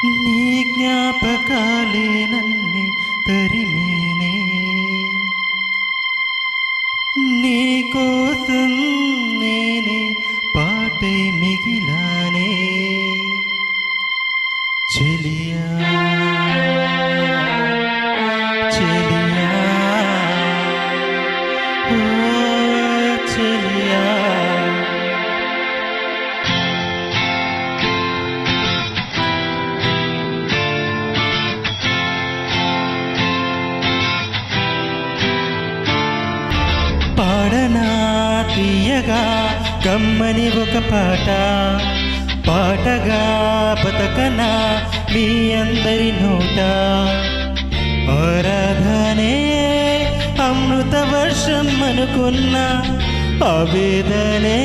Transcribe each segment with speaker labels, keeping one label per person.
Speaker 1: నీ జ్ఞాపకాలే నన్ను తరిమేనే, నీ కోసం నేనే పాటై మిగిలానే చెలియా చెలియా ఓ చెలియా. పాడనా తీయగా కమ్మని ఒక పాట, పాటగా బతకనా మీ అందరి నోట. ఆరాధనే అమృత వర్షం అనుకున్న ఆవేదనే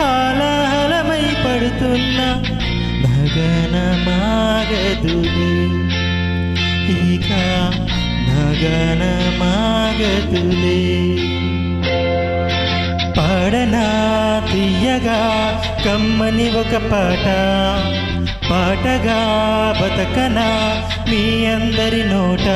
Speaker 1: హాలహలమై పడుతున్న నగనమాగదులే ఇక నగనమాగదులే. పాడనా తీయగా కమ్మని ఒక పాట, పాటగా బతకనా మీ అందరి నోట.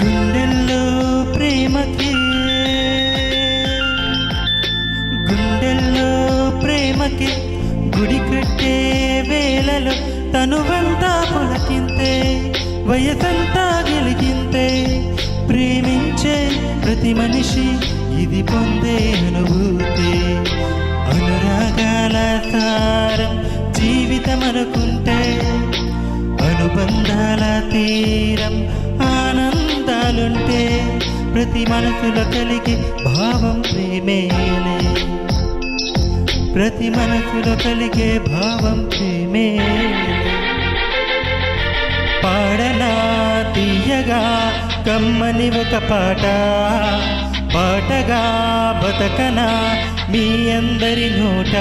Speaker 1: గుండెల్లో ప్రేమకి, గుండెల్లో ప్రేమకి గుడి కట్టే వేళలో తనువంతా పులకింతే, వయసంతా గెలిగింతే. ప్రేమించే ప్రతి మనిషి ఇది పొందే అనుభూతి. అనురాగాల సారం జీవితం అనుకుంటే, అనుబంధాల తీరం ఆనందాలుంటే. ప్రతి మనసులో కలిగే భావం ప్రేమేలే, ప్రతి మనసులో కలిగే భావం ప్రేమేలే. పాడనా తీయగా కమ్మని ఒక పాట, పాటగా బతకనా మీ అందరి నోట.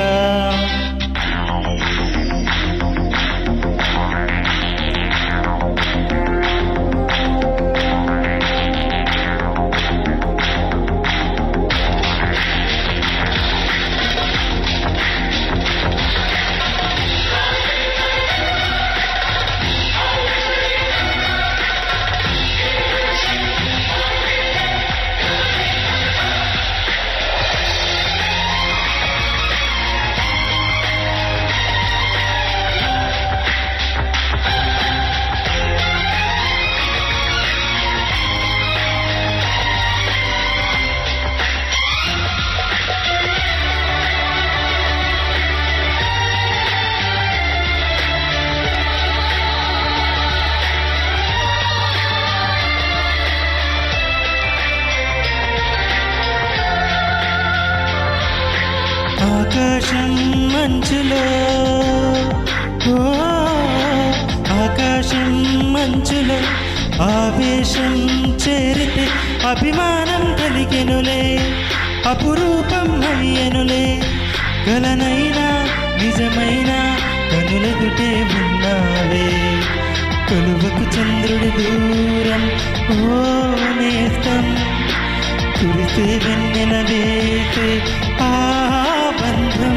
Speaker 1: ఆకాశం మంచులో, ఓ ఆకాశం మంచులో ఆవేశం చేరితే అభిమానం కలిగెనులే, అపురూపం అయ్యనులే. కలనైనా నిజమైన కనులెదుటే ఉన్నావే, కొలువకు చంద్రుడి దూరం ఓ నేస్తం. కురిసే వెన్నెల వేసే ఆ బంధం,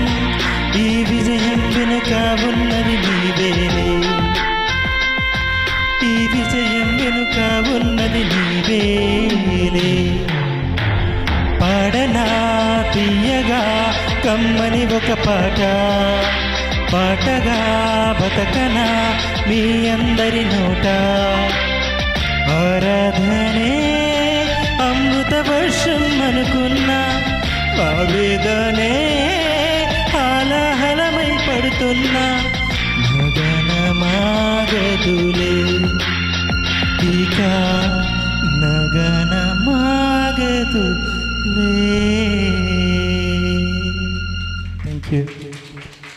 Speaker 1: ఈ విజయం వెనుక ఉన్నది నీవేలే, ఈ విజయం వెనుక ఉన్నది నీవేలే. పాడనా తీయగా కమ్మని ఒక పాట, పాటగా బతకనా మీ అందరి నోట. ఆరాధనే అమృత వర్షం అనుకు ఆవేదనే హాలాహలమై పడుతున్నా నగనమాగదులే ఇక నగనమాగదులే. Thank you.